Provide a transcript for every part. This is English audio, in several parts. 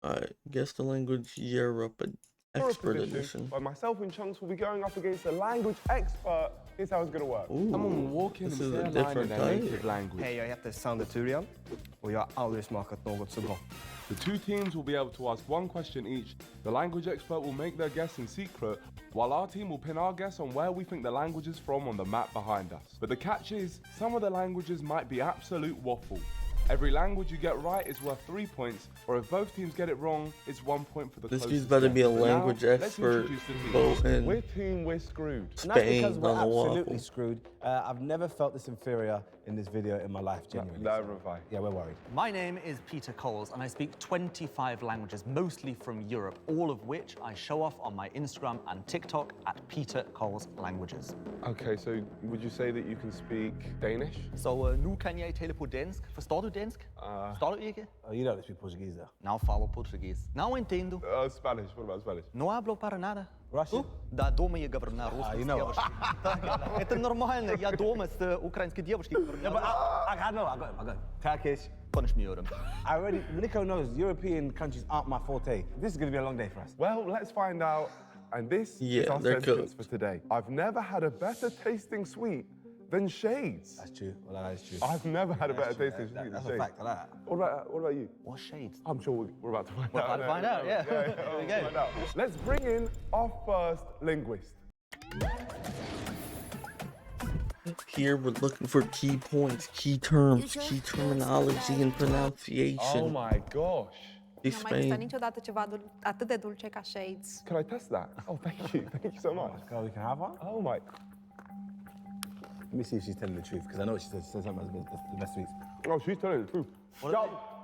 Alright, guess the language Europe expert edition. By myself and Chunks will be going up against a language expert. Here's how it's gonna work. Someone will walk in this and is say a a line in different their type. native language. Hej, jag heter Sander Turian och jag har aldrig smakat något så gott. The two teams will be able to ask one question each. The language expert will make their guess in secret, while our team will pin our guess on where we think the language is from on the map behind us. But the catch is, some of the languages might be absolute waffle. Every language you get right is worth 3 points, or if both teams get it wrong, it's 1 point for the This closest dude's better be a guess. But now, language let's expert introduce the teams. both in We're screwed. And that's because Spain we're on the absolutely waffle. screwed. I've never felt this inferior in this video in my life, genuinely. Neither have I. Yeah, we're worried. My name is Peter Coles, and I speak 25 languages, mostly from Europe, all of which I show off on my Instagram and TikTok at Peter Coles Languages. Okay, so would you say that you can speak Danish? Så nu kan jeg tale på dansk. Forstår du dansk? Forstår du ikke? Oh, you don't speak Portuguese, though. Não falo português. Não entendo. Spanish. What about Spanish? No hablo para nada. Russian? Да, дома я говорю на русском you с know девушкой. Это нормально, я дома с украинской девушкой говорю. Yeah, but I know, I got it. Turkish. Konuşmuyorum. Nico knows European countries aren't my forte. This is going to be a long day for us. Well, let's find out. And this is our they're sentence cooked. for today. I've never had a better tasting sweet than Shades. That's true. Well, that is true. I've never had a better tasting sweet than That's Shades. a fact, I like that. What about you? What shades? I'm sure we're about to find We're out. about to find out, yeah. Here we go. Find out. Let's bring in our first linguist. Here we're looking for key points, key terms, key terminology and pronunciation. Oh my gosh. This Nu am mai gustat Spain. niciodată ceva atât de dulce ca Shades. Can I test that? Oh, thank you. Thank you so much. Girl, we can have one? Oh my. Let me see if she's telling the truth, because I know she says something about the best sweets. Oh, she's telling the truth.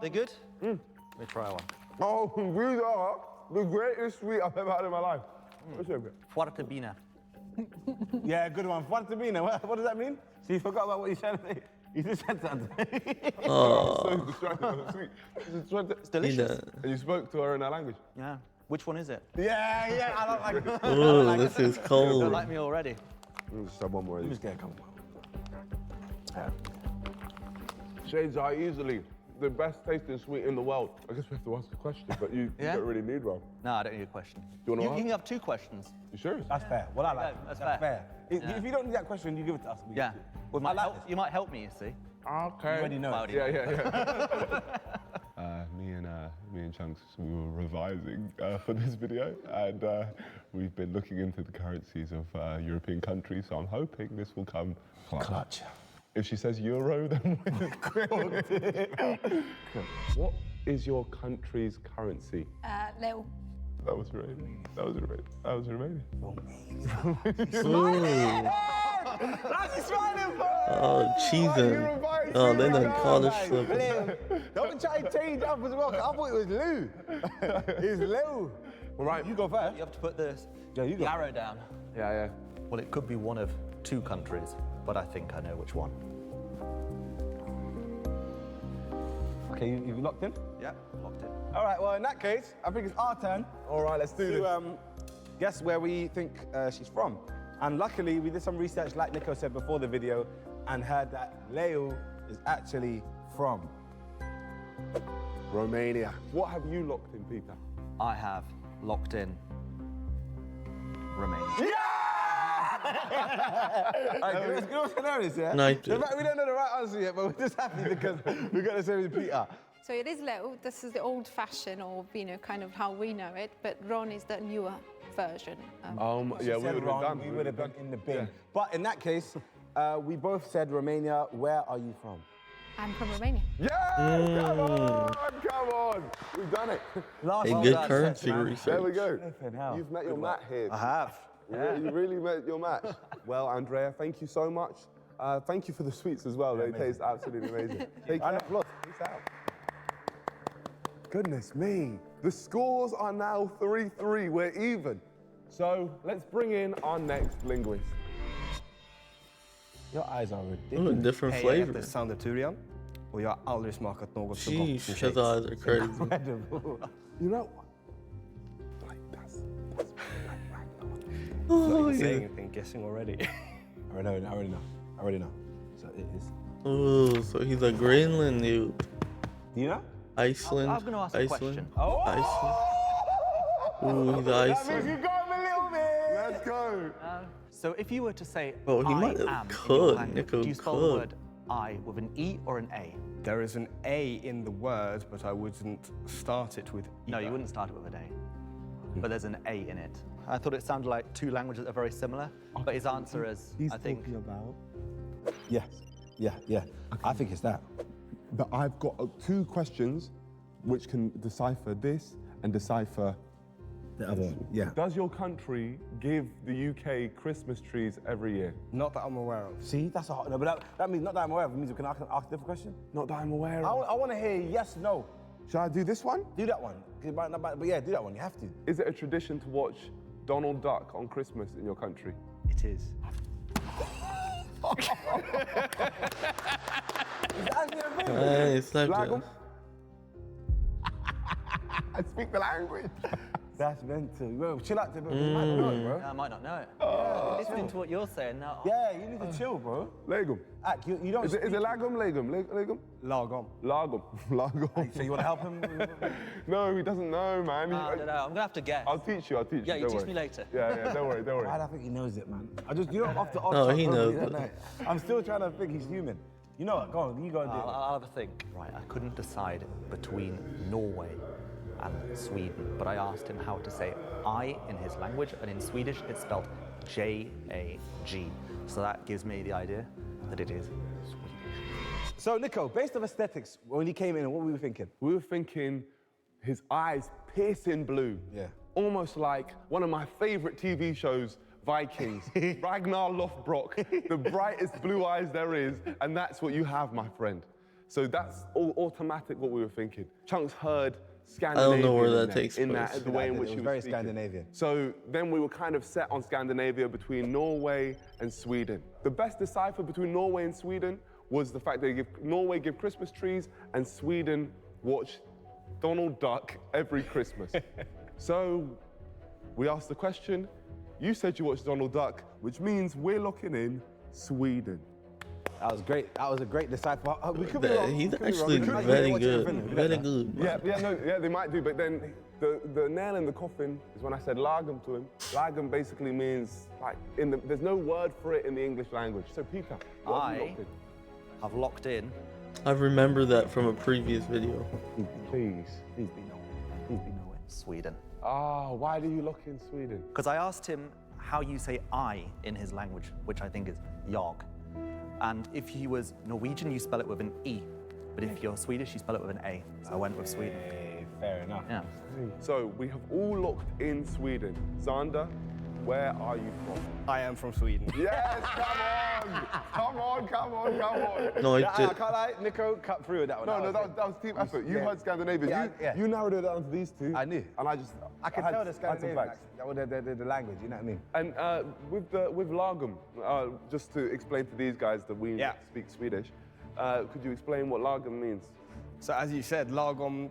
They good? Let me try one. Oh, these are the greatest sweet I've ever had in my life. What's your favorite? Foarte bine. Yeah, good one. Fuertemina. What does that mean? So you forgot about what you're trying to say? You just said something. So distracted by the sweet. It's delicious. And you spoke to her in her language? Yeah. Which one is it? Yeah, I don't like it. Oh, this is You cold. don't like me already. Just have one more of Let me these. just get a couple. Shades are easily the best tasting sweet in the world. I guess we have to ask a question, but you Yeah? don't really need one. No, I don't need a question. You wanna You ask? can have two questions. You serious? That's fair. Well, I like Yeah, it. that's fair. If you don't need that question, you give it to us. We Yeah. can do it. Well, I like you might help me, you see. Okay. You already know. Cloudy. Yeah. Me and Chunks, we were revising for this video, and we've been looking into the currencies of European countries, so I'm hoping this will come Clutch. If she says euro, then we're grilled. What is your country's currency? Leu. That was Romania. That was Romania. Ooh. Oh, cheesing. Oh, they done caught us slipping. Don't try to change up as well. I thought it was Lou. It's Lou. All right. You go first. You have to put the Yeah, you go. arrow down. Yeah. Well, it could be one of two countries, but I think I know which one. Okay, you locked in? Yeah, locked in. All right, well, in that case, I think it's our turn. All right, let's do this. To guess where we think she's from. And luckily, we did some research, like Nico said before the video, and heard that Leo is actually from Romania. What have you locked in, Peter? I have locked in Romania. It's good hilarious, yeah? Nice. In fact, we don't know the right answer yet, but we're just happy because we got the same with Peter. So it is Leu. This is the old fashioned, or kind of how we know it. But Ron is the newer version. Yeah, we Said would have wrong, done. we would have been in the bin. Yeah. But in that case, we both said Romania. Where are you from? I'm from Romania. Yeah, come on. We've done it. Last A one. good currency There we research. go. Flipping hell. You've met your mat here. I have. You really met your match. Well, Andrea, thank you so much. Thank you for the sweets as well. They taste absolutely amazing. Take care. Peace out. Goodness me. The scores are now 3-3. We're even. So let's bring in our next linguist. Your eyes are Ooh, ridiculous. different Hej, jag flavor. heter Sander Turian och jag har aldrig smakat något så gott som Sheesh, his Shades. eyes are crazy. You know, like that's Oh, Saying yeah. anything, guessing already. I already know. So it is. Oh, so he's a Greenland dude. Do you know? Iceland. I'm going to ask a question. Iceland. Ooh, he's Iceland. You got him a little bit. Let's go. So if you were to say Oh, he I might have am in your could, language, Nico do you spell the could. word I with an E or an A? There is an A in the word, but I wouldn't start it with No, you wouldn't start it with an A. But there's an A in it. I thought it sounded like two languages that are very similar, but his answer is, I think... about. Yes. Yeah. I think it's that. But I've got 2 questions which can decipher this and decipher The other one. Yeah. Does your country give the UK Christmas trees every year? Not that I'm aware of. See, that's a hard. No, but that means not that I'm aware of. It means I can ask a different question. Not that I'm aware I of. want to hear yes, no. Should I do this one? Do that one. But yeah, do that one. You have to. Is it a tradition to watch Donald Duck on Christmas in your country? It is. It's not Like good. 'em? I speak the language. That's mental. Bro, chill out, bro. You might not know it, bro. I might not know it. Listening to what you're saying now. Yeah, you need to chill, bro. Legum. Ak, you don't. Is it lagum? Legum? Lagom. Lagum. Lagum. So you want to help him? No, he doesn't know, man. I don't know. I'm gonna have to guess. I'll teach you. Yeah, you don't teach worry. me later. Yeah, don't worry. Why do I think he knows it, man? I just, off the off. No, chance, he bro, knows you don't it. know. I'm still trying to think he's human. You know what? Go on, you go and do it. I'll have a think. Right, I couldn't decide between Norway and Sweden, but I asked him how to say I in his language, and in Swedish it's spelled J-A-G. So that gives me the idea that it is Swedish. So, Nico, based on aesthetics, when he came in, what were we thinking? We were thinking his eyes piercing blue. Yeah. Almost like one of my favorite TV shows, Vikings. Ragnar Lothbrok, the brightest blue eyes there is, and that's what you have, my friend. So that's all automatic what we were thinking. Chunks heard Scandinavian. I don't know where in that there, takes in place. that, the way in which It he was was very speaking. Scandinavian. So then we were kind of set on Scandinavia between Norway and Sweden. The best decipher between Norway and Sweden was the fact that Norway give Christmas trees and Sweden watch Donald Duck every Christmas. So we asked the question, you said you watched Donald Duck, which means we're locking in Sweden. That was great. That was a great decipher. We could be wrong. He's We could be actually wrong. We might very watch it in good. Finland. Very good. Yeah, they might do, but then the nail in the coffin is when I said lagom to him. Lagom basically means, like, there's no word for it in the English language. So Peter, what have you locked in? I've locked in. I remember that from a previous video. Please. Please be Norway. Sweden. Ah, why do you lock in Sweden? Because I asked him how you say I in his language, which I think is jag. And if he was Norwegian, you spell it with an E. But if you're Swedish, you spell it with an A. So I went with Sweden. Fair enough. Yeah. So we have all locked in Sweden. Xander, where are you from? I am from Sweden. Yes, come on! Come on! No, I it can't lie, Nico cut through with that one. No, that was team effort. You Yeah. heard Scandinavian. Yeah. You narrowed it down to these two. I knew. And I can had- tell the had some Scandinavian facts. accent, the language, you know what I mean? And with lagom, just to explain to these guys that we speak Swedish, could you explain what lagom means? So as you said, lagom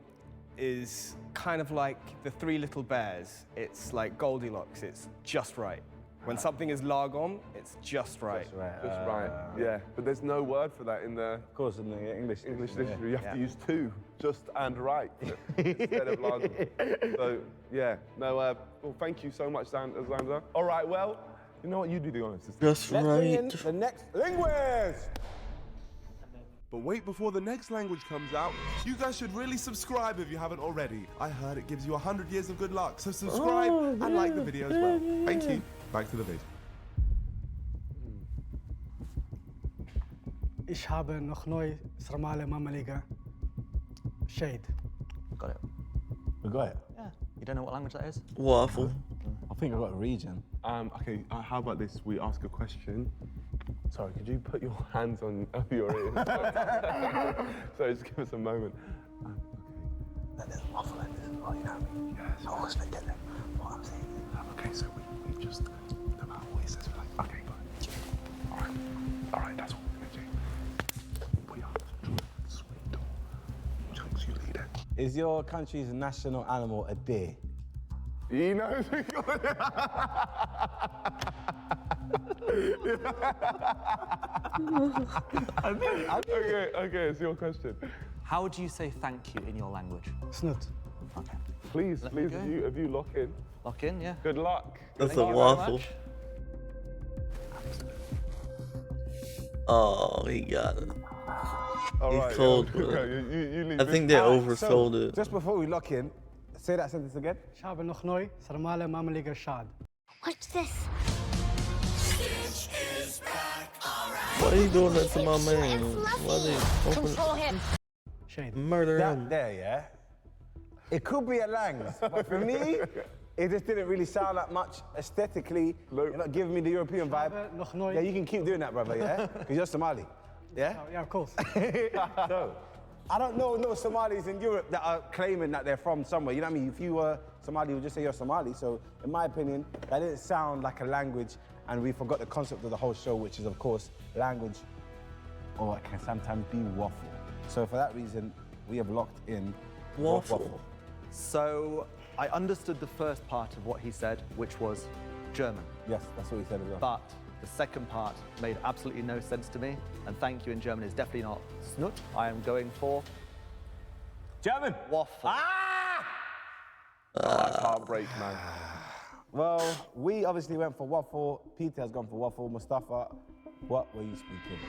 is kind of like the Three Little Bears. It's like Goldilocks, it's just right. When something is lagom, it's just right. Just right. Yeah, but there's no word for that in the Of course, in the English dictionary. You have to use two, just and right, instead of lagom. So, yeah, no, well, thank you so much, Xander. All right, well, you know what, you do the honors. Just Let's bring in right. the next linguist. But wait before the next language comes out. You guys should really subscribe if you haven't already. I heard it gives you 100 years of good luck, so subscribe and like the video as well. Thank you. Back to the video. Ich habe noch neu Sramale Mamaliga Shade. Got it. We got it. Yeah. You don't know what language that is? Waffle. I think I got a region. Okay, how about this? We ask a question. Sorry, could you put your hands on your ears? Sorry, just give us a moment. That is waffle like this, oh, you know what I mean? Yes. I always forget that. What I'm saying is, Okay, so we just, no matter what he says, we're like, okay, but, all right, that's what we're gonna do. We are sweet. Chunks, you lead it. is your country's national animal a deer? He knows. Okay, it's your question. How do you say thank you in your language? Snoot. Okay. Please, Let me go. if you lock in. Lock in, yeah. Good luck. That's Thank a you very waffle. much. Oh, he got it. All He's right, cold, yeah. bro. You leave I this. think they So, oversold it. just before we lock in, say that sentence again. شعب النخنوي سرمالة مملكة شاد. What's this? Why are you doing that to my man? Why they Control him. Shade. murder That him? there, yeah? It could be a langs, but for me, it just didn't really sound like much aesthetically. You're not giving me the European vibe. Yeah, you can keep doing that, brother, yeah? Because you're Somali. Yeah? Yeah, of course. So, I don't know no Somalis in Europe that are claiming that they're from somewhere. You know what I mean? If you were Somali, you would just say you're Somali. So, in my opinion, that didn't sound like a language, and we forgot the concept of the whole show, which is, of course, language, or it can sometimes be waffle. So, for that reason, we have locked in Waffle. So I understood the first part of what he said, which was German. Yes, that's what he said as well. But the second part made absolutely no sense to me. And thank you in German is definitely not Snut. I am going for German! waffle. That's heartbreak, man. Well, we obviously went for waffle. Peter has gone for waffle. Mustafa, what were you speaking?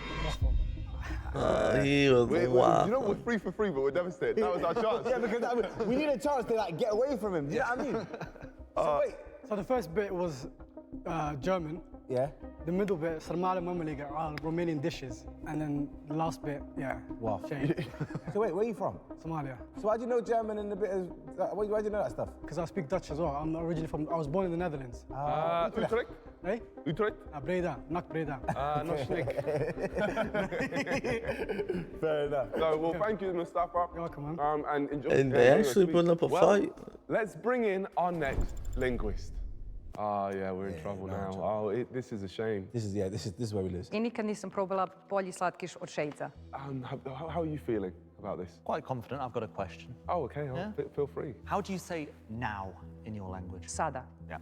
He was Wait, wild. you know we're 3 for 3, but we're devastated. That was our chance. Yeah, because we need a chance to like get away from him. Do you know what I mean? So wait. So the first bit was German. Yeah. The middle bit, Sarmala Mamaliga, are Romanian dishes. And then the last bit, yeah. Waffle. Shade. So wait, where are you from? Somalia. So why do you know German and a bit of? Why do you know that stuff? Because I speak Dutch as well. I'm originally from, I was born in the Netherlands. Utrecht? Hey? Utrecht? Breda, not Breda. Not Schnick. Fair enough. No, well, thank you, Mustafa. You're welcome, man. And enjoy. And they actually putting up a fight. Let's bring in our next linguist. Ah, yeah, we're in trouble now. Oh, this is a shame. This is where we lose. I nikad nisam probala bolji slatkiš od šejca. How are you feeling about this? Quite confident. I've got a question. Oh, okay. Yeah. Feel free. How do you say now in your language? Sada. Yeah.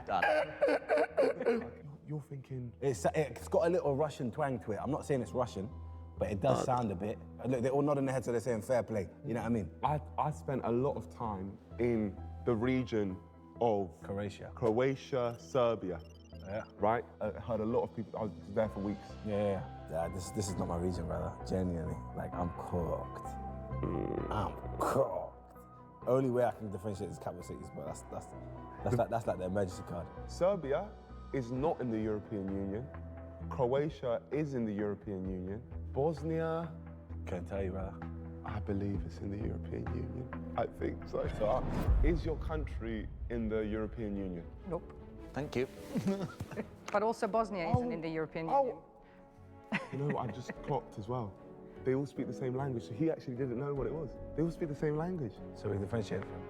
Done. You're thinking. It's got a little Russian twang to it. I'm not saying it's Russian, but it does sound a bit. Look, they're all nodding their heads, so they're saying fair play. You know what I mean? I spent a lot of time in the region of Croatia, Serbia. Yeah. Right? I heard a lot of people. I was there for weeks. Yeah. This is not my region, brother. Genuinely, like I'm cooked. I'm cooked. Only way I can differentiate is capital cities, but that's like the emergency card. Serbia is not in the European Union. Croatia is in the European Union. Bosnia, Can't tell you, brother. I believe it's in the European Union. I think so. So, is your country in the European Union? Nope. Thank you. But also Bosnia isn't in the European Union. You know what I just clocked as well? They all speak the same language, so he actually didn't know what it was. They all speak the same language. So we differentiate from.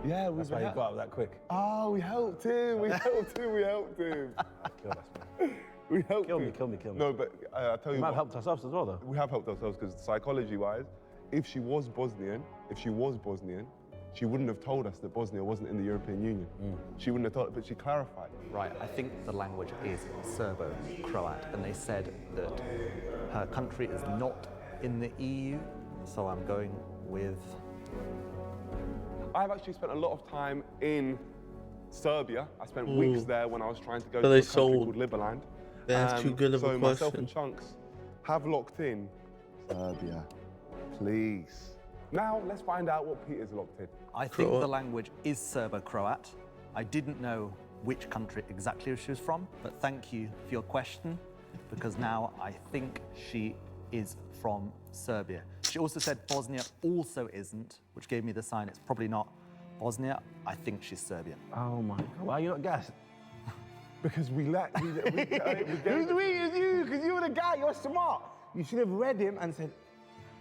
Yeah, That's why you got up that quick. Oh, we helped him. We helped him. We helped him. Kill us, man. We helped Kill him. me. No, but I tell you We might what. have helped ourselves as well, though. We have helped ourselves because psychology-wise, if she was Bosnian, she wouldn't have told us that Bosnia wasn't in the European Union. She wouldn't have told us, but she clarified. Right, I think the language is Serbo-Croat, and they said that her country is not in the EU, so I'm going with... I've actually spent a lot of time in Serbia. I spent weeks there when I was trying to go to they a country sold. called Liberland. That's too good of a So myself question. and Chunks have locked in Serbia, please. Now let's find out what Peter's locked in. I think the language is Serbo-Croat. I didn't know which country exactly she was from, but thank you for your question, because now I think she is from Serbia. She also said Bosnia also isn't, which gave me the sign it's probably not Bosnia. I think she's Serbian. Oh my God, why are you not gassed? Because we lack. Who's we? It's you, because you were the guy, you're smart. You should have read him and said,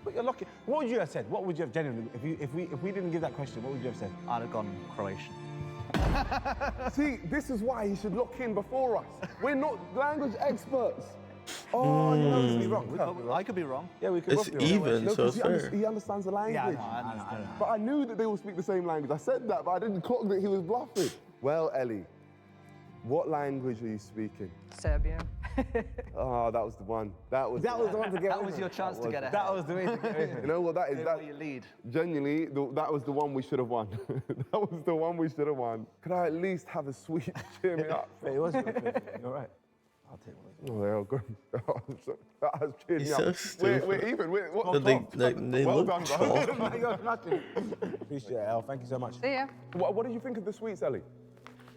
but you're lucky. What would you have said? What would you have genuinely, if we didn't give that question, what would you have said? I'd have gone Croatian. See, this is why he should lock in before us. We're not language experts. Oh, you know, we could be wrong. I could be wrong. Yeah, we could It's both be wrong. even, so it's fair. He understands the language. Yeah, I understand. But I knew that they all speak the same language. I said that, but I didn't clock that he was bluffing. Well, Ellie, What language are you speaking? Serbian. Oh, that was the one. That was the one to get That was your chance to get ahead. That was the way to get over. You know what that is? That you lead. Genuinely, that was the one we should have won. That was the one we should have won. Could I at least have a sweet cheer me up? It was good. You're right. I'll take one. Oh, they're all good. That has cheered me He's up. so stupid. We're even. What? So they well look done, tall. bro. You're smashing. Appreciate it, El. Thank you so much. See ya. What did you think of the sweets, Ellie?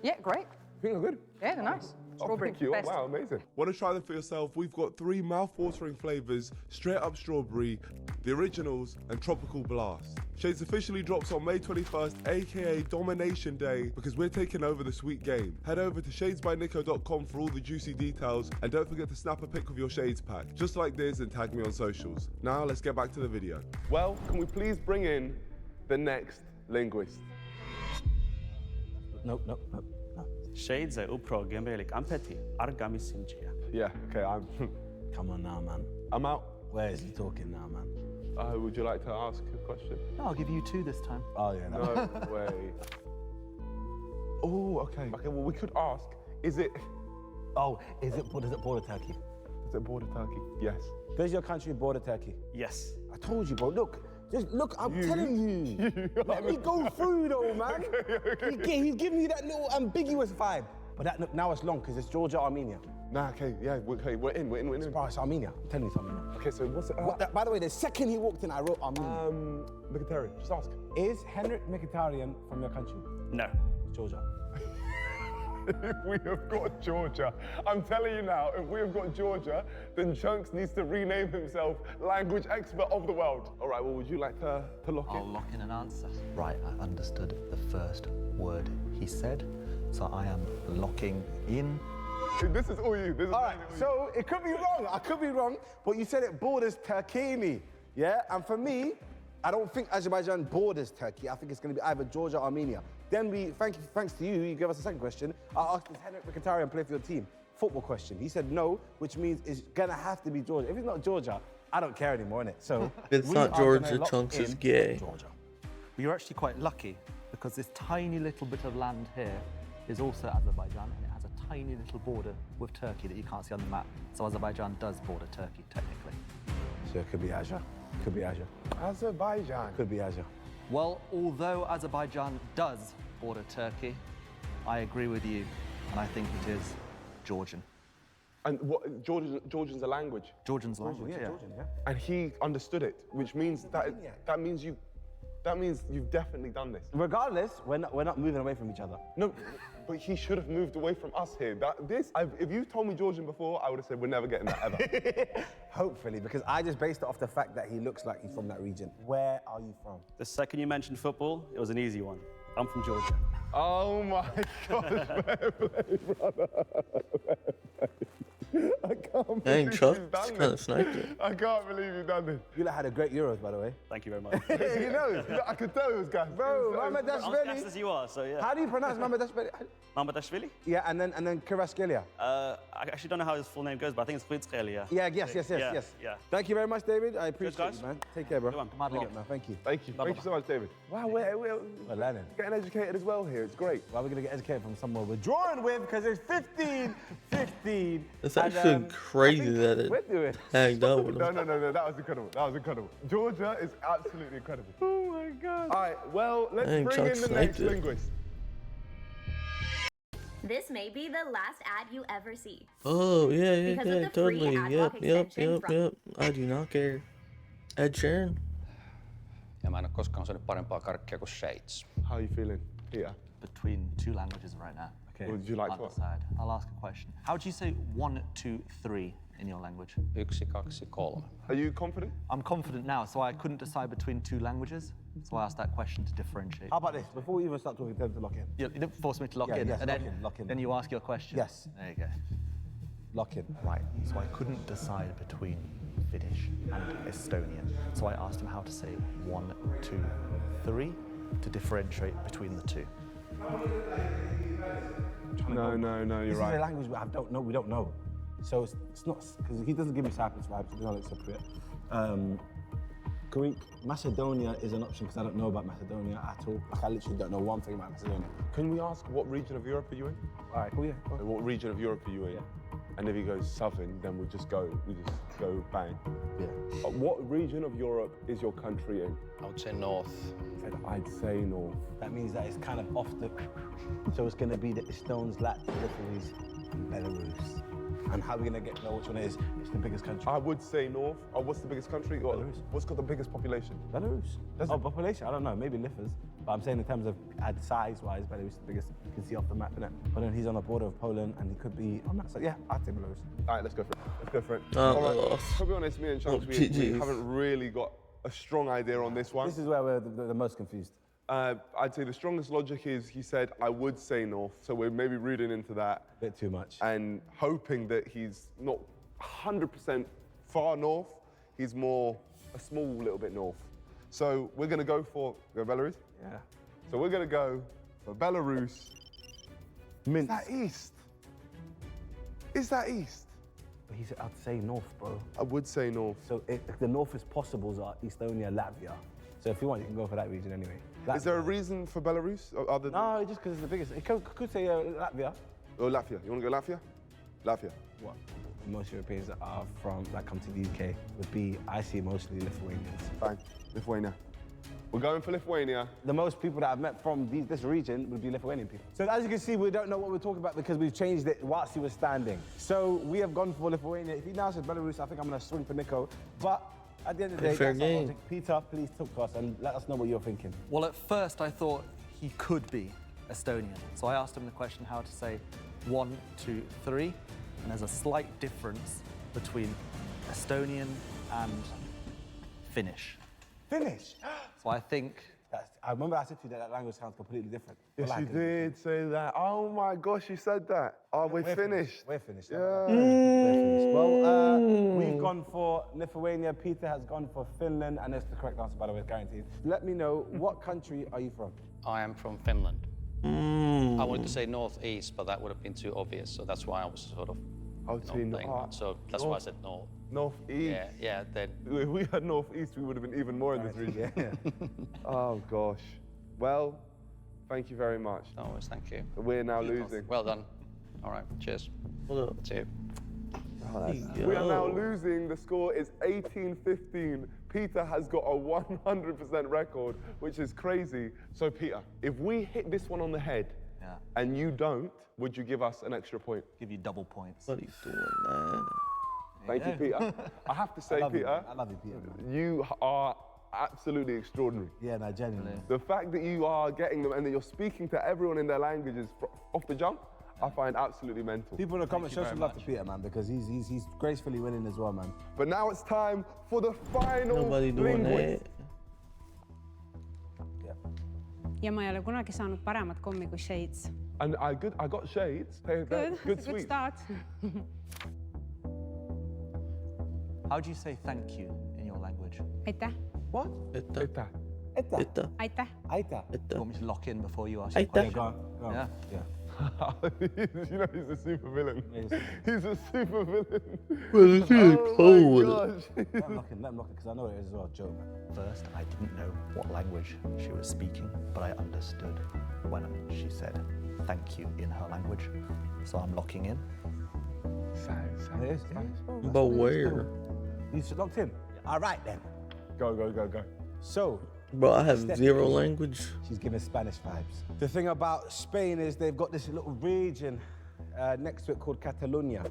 Yeah, great. You think they're good? Yeah, they're nice. Strawberry. Thank you. Best. Oh, wow, amazing. Want to try them for yourself? We've got 3 mouth-watering flavors: straight up strawberry, the originals, and tropical blast. Shades officially drops on May 21st, aka Domination Day, because we're taking over the sweet game. Head over to shadesbynico.com for all the juicy details, and don't forget to snap a pic of your Shades pack, just like this, and tag me on socials. Now let's get back to the video. Well, can we please bring in the next linguist? Nope. Shades upro gembelik ampeti argami sinjia. Yeah, okay, I'm. Come on now, man. I'm out. Where is he talking now, man? Would you like to ask a question? No, I'll give you 2 this time. Oh, yeah. No way. Oh, okay. Okay, well, we could ask, is it Does it border Turkey? border Turkey? Yes. Does your country border Turkey? Yes. I told you, bro. Look, I'm telling you. Let me go through, though, man. Okay. He's giving you that little ambiguous vibe. But now it's long, because it's Georgia, Armenia. Nah, okay, yeah, okay, we're in. Bro, it's Armenia. I'm telling you, it's Armenia. Okay, so what's it? By the way, the second he walked in, I wrote Armenia. Mkhitaryan, just ask. Is Henrik Mkhitaryan from your country? No. Georgia. If we have got Georgia, I'm telling you now, if we have got Georgia, then Chunks needs to rename himself language expert of the world. All right, well, would you like to lock in? I'll lock in an answer. Right, I understood the first word he said, so I am locking in. This is all you. This is all right, so it could be wrong. I could be wrong, but you said it borders Turkey, yeah? And for me, I don't think Azerbaijan borders Turkey. I think it's going to be either Georgia or Armenia. Then thanks to you, you gave us a second question. I asked, does Henrik Mkhitaryan play for your team? Football question. He said no, which means it's going to have to be Georgia. If it's not Georgia, I don't care anymore, innit? So If it's not Georgia, Chunks is gay. Georgia. But you're actually quite lucky, because this tiny little bit of land here is also Azerbaijan, and it has a tiny little border with Turkey that you can't see on the map. So Azerbaijan does border Turkey, technically. So it could be Asia. Could be Asia. Azerbaijan. Could be Asia. Well, although Azerbaijan does border Turkey, I agree with you, and I think it is Georgian. And what, Georgian's a language? Georgian's language, yeah. Georgian, yeah. And he understood it, which means that means you've definitely done this. Regardless, we're not moving away from each other. No, but he should have moved away from us here. If you told me Georgian before, I would have said we're never getting that ever. Hopefully, because I just based it off the fact that he looks like he's from that region. Where are you from? The second you mentioned football, it was an easy one. I'm from Georgia. Oh my gosh, fair play, brother. I can't Dang, believe Chuck, you've done kind of this. sniped it. I can't believe you've done this. You had a great Euros, by the way. Thank you very much. You know, I could tell it was gas. Bro, I'm as gassed Mamardashvili. as you are, so yeah. How do you pronounce Mamardashvili? Mamardashvili? Yeah, and then Kvaratskhelia. I actually don't know how his full name goes, but I think it's Kvaratskhelia. Yeah, yes. Yeah. Thank you very much, David. I appreciate guys. you, man. Take care, bro. Good one. Mad Big lot. up, man. Thank you. Thank you. Thank you so much, David. Wow, we're learning. getting educated as well here. It's great. Well, we're going to get educated from somewhere we're drawing with, because it's 15-15. It's actually crazy that it We're doing. tagged up with No, him. that was incredible. That was incredible. Georgia is absolutely incredible. Oh my God. All right, well, let's Dang, bring Chuck in the sniped next it. linguist. This may be the last ad you ever see. Oh, yeah, Because of the free totally. ad Yep, block yep, extension yep, from- yep. I do not care. Ed Sheeran. Ja mä en ole koskaan syönyt parempaa karkkia kuin Shades. How are you feeling, Peter? Between 2 languages right now. Okay. Would you like Can't to? decide. I'll ask a question. How do you say 1, 2, 3 in your language? 1, 2, 3. Are you confident? I'm confident now, so I couldn't decide between 2 languages, so I asked that question to differentiate. How about this? Before we even start talking, tell them to lock in. You didn't force me to lock Yeah, in, yes, and lock in. then you ask your question. Yes. There you go. Lock in. Right, so I couldn't decide between Finnish and Estonian, so I asked him how to say 1, 2, 3 to differentiate between the 2. No, you're This is a right. language we don't know. So it's not, because he doesn't give me Cyprus vibes, it's not acceptable. Greek. Macedonia is an option because I don't know about Macedonia at all. Like, I literally don't know one thing about Macedonia. Can we ask what region of Europe are you in? All right, cool, yeah. So what region of Europe are you in? Yeah. And if he goes southern, then we just go bang. Yeah. What region of Europe is your country in? I would say north. I'd say north. That means that it's kind of off the... So it's going to be the Estones, Latvias, Lithuanians, and Belarus. And how are we going to know which one it is? It's the biggest country. I would say north. What's the biggest country? Belarus. What's got the biggest population? Belarus. Population? I don't know. Maybe Lithuania. But I'm saying in terms of size-wise, Belarus is the biggest. You can see off the map, innit? But then he's on the border of Poland, and he could be on that side. Yeah, I'd say Belarus. All right, let's go for it. Let's go for it. All right. To be honest, me and Chunks, we haven't really got a strong idea on this one. This is where we're the most confused. I'd say the strongest logic is he said, I would say north. So we're maybe reading into that. A bit too much. And hoping that he's not 100% far north. He's more a small little bit north. So we're going to go for Belarus? Yeah. So we're going to go for Belarus. Minsk. Is that east? Is that east? He said, I'd say north, bro. I would say north. So the northest possibles are Estonia, Latvia. So if you want, you can go for that region anyway. Is there a reason for Belarus? Other than... No, just because it's the biggest. It could say Latvia. Oh, Latvia. You want to go Latvia? Latvia. What? Most Europeans that are that come to the UK would be, I see mostly Lithuanians. Fine. Lithuania. We're going for Lithuania. The most people that I've met from this region would be Lithuanian people. So as you can see, we don't know what we're talking about because we've changed it whilst he was standing. So we have gone for Lithuania. If he now says Belarus, I think I'm going to swing for Nico. But at the end of the day, fair game. Peter, please talk to us and let us know what you're thinking. Well, at first I thought he could be Estonian. So I asked him the question how to say 1, 2, 3. And there's a slight difference between Estonian and Finnish. Finnish? So I think... I remember I said to you that language sounds completely different. Yes, you did say that. Oh my gosh, you said that. Oh, we're finished. We're finished. Yeah. We're finished. Well, we've gone for Lithuania. Peter has gone for Finland, and that's the correct answer, by the way, guaranteed. Let me know, what country are you from? I am from Finland. I wanted to say northeast, but that would have been too obvious, so that's why I was sort of playing that. So that's why I said north. Northeast. Yeah. Then if we had northeast, we would have been even more in this region. Yeah. Oh gosh. Well, thank you very much. Always, thank you. We're now losing. Well done. All right, cheers. Hold up. See you. We are now losing. The score is 18-15. Peter has got a 100% record, which is crazy. So Peter, if we hit this one on the head and you don't, would you give us an extra point? Give you double points. What are you doing, man? Thank you, Peter. I have to say, Peter, I love you, Peter. you are absolutely extraordinary. Yeah, no, genuinely. The fact that you are getting them and that you're speaking to everyone in their languages off the jump, I find absolutely mental. People in the comments show some love to Peter, man, because he's gracefully winning as well, man. But now it's time for the final Nobody doing linguist. that. Ja ma ei ole kunagi saanud paremat kommi kui shades. And I got shades. Good, good good start. How do you say thank you in your language? Aitäh. What? Aitäh. Aitäh. Aitäh. Aitäh. You want me to lock in before you ask your Aitäh. question? Go on. Yeah. You know he's a super villain. He's a super villain. Well, it's really cold. Gosh. Let him lock in, because I know it is as well, joke, man. First, I didn't know what language she was speaking, but I understood when she said thank you in her language. So I'm locking in. It is. But where? You locked in? All right, then. Go. So, Bro, I have zero language. she's giving Spanish vibes. The thing about Spain is they've got this little region next to it called Catalonia,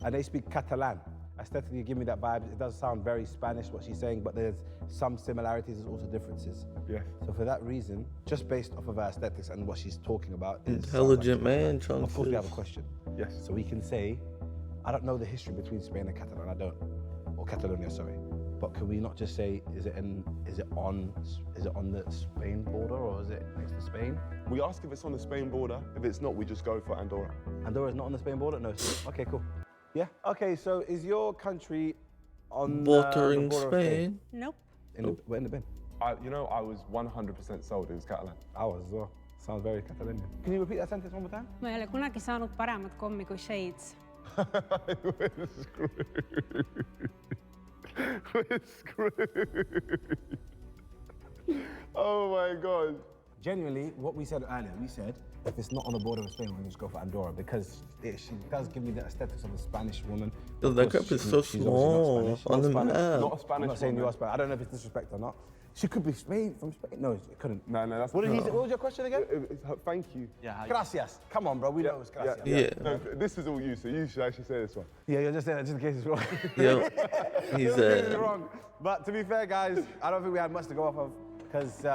and they speak Catalan. Aesthetically, give me that vibe. It does sound very Spanish, what she's saying, but there's some similarities, there's also differences. Yeah. So for that reason, just based off of her aesthetics and what she's talking about, it Intelligent sounds like man, Of Chunks. course, we have a question. Yes. So we can say, I don't know the history between Spain and Catalan. I don't, or Catalonia, sorry. But can we not just say, is it on the Spain border or is it next to Spain? We ask if it's on the Spain border. If it's not, we just go for Andorra. Andorra's not on the Spain border? No. Okay, cool. Yeah. Okay, so is your country on Bordering the border of Spain? Nope. Where in the bin? I was 100% sold it was Catalan. I was as well. Sounds very Catalonian. Can you repeat that sentence one more time? Ma ei ole kunagi saanud paremat kommi kui shades. We're screwed. Oh my God. Genuinely, what we said earlier, we said if it's not on the border of Spain, we'll just go for Andorra because she does give me the aesthetics of a Spanish woman. Yo, that cup is so small on the map. Not a Spanish I'm not saying woman. you are Spanish. I don't know if it's disrespect or not. She could be Spain from Spain. No, it couldn't. No, that's What was your question again? Thank you. Yeah. Gracias. Come on, bro. We know it's gracias. Yeah. No, this is all you, so you should actually say this one. Yeah, you're just saying that just in case it's wrong. Yo, he's Just in case it's wrong. But to be fair, guys, I don't think we had much to go off of because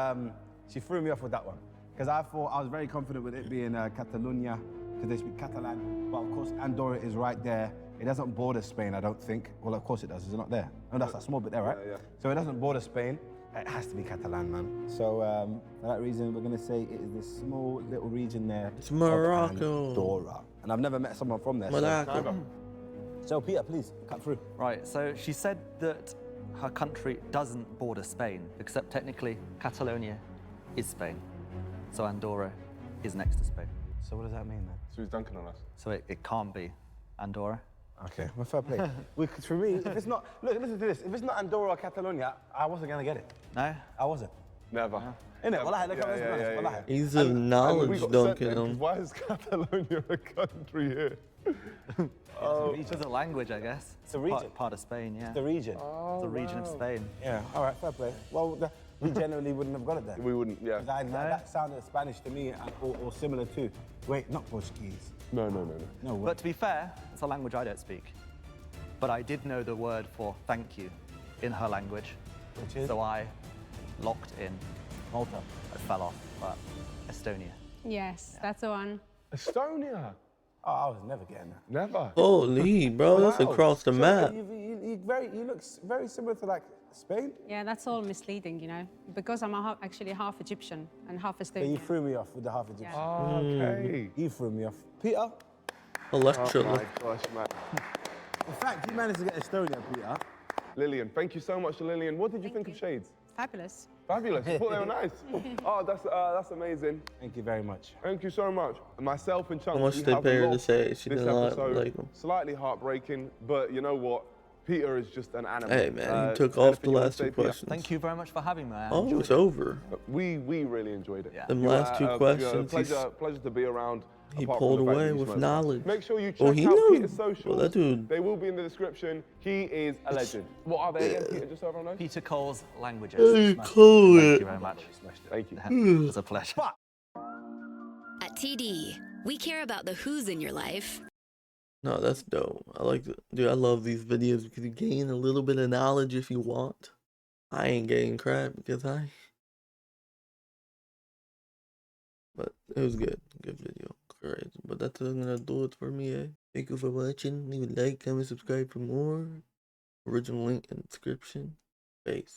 she threw me off with that one. Because I thought I was very confident with it being Catalonia because they speak Catalan. But of course, Andorra is right there. It doesn't border Spain, I don't think. Well, of course it does. Is it not there? No, that's that small bit there, right? Yeah. So it doesn't border Spain. It has to be Catalan, man. So for that reason, we're gonna say it is this small little region there. It's Morocco. Andorra. And I've never met someone from there. Morocco. So Peter, please cut through. Right, so she said that her country doesn't border Spain, except technically Catalonia is Spain. So Andorra is next to Spain. So what does that mean then? So he's dunking on us. So it can't be Andorra. Okay, well, fair play. For me, if it's not, look, listen to this. If it's not Andorra or Catalonia, I wasn't gonna get it. No? I wasn't. Never. Innit? Wallahi, look, wallahi. He's a knowledge dunking him. Why is Catalonia a country here? It's a region, I guess. It's a region. Part of Spain, yeah. The region. It's a region of Spain. Yeah, all right, fair play. Well, we generally wouldn't have got it there. We wouldn't, yeah. That sounded Spanish to me, or similar to. Wait, not Portuguese. No. But to be fair, it's a language I don't speak. But I did know the word for thank you in her language. Which is? So I locked in. Malta. I fell off, but Estonia. Yes, that's the one. Estonia. Oh, I was never getting that. Never. Holy, bro, that's across the map. You look very similar to like Spain. Yeah, that's all misleading, you know, because I'm actually half Egyptian and half Yeah, Estonian. you threw me off with the half Egyptian. Oh, okay. You threw me off. Peter? Electra. Oh my gosh, man. In fact, you managed to get Estonia, Peter. Lillian, thank you so much to Lillian. What did you think of Shades? Fabulous. Fabulous. I thought they were nice. Oh, that's amazing. Thank you very much. Thank you so much. Myself and Chunks, How much we they have pay her to lost say she this didn't episode. like him? Slightly heartbreaking, but you know what? Peter is just an animal. Hey, man, he took off the anything you wanna last say, two Peter? questions. Thank you very much for having me. I Oh, enjoyed it's it. over. We really enjoyed it. Yeah. Them You last two are, questions, pleasure to be around. he apart pulled from the fact away that you with smoked. knowledge. Make sure you check Oh, he out knows. Peter's socials. Well, that dude. They will be in the description. He is a legend. What are they again, Peter? Just so everyone knows. Peter Cole's languages. Hey, Smashed it. Cole. Thank you very much. Thank you. It was a pleasure. At TD, we care about the who's in your life. No, that's dope. Dude, I love these videos because you gain a little bit of knowledge if you want. I ain't getting crap because but it was good. Good video. Great. But that's gonna do it for me, eh? Thank you for watching. Leave a like, comment, subscribe for more. Original link in the description. Peace.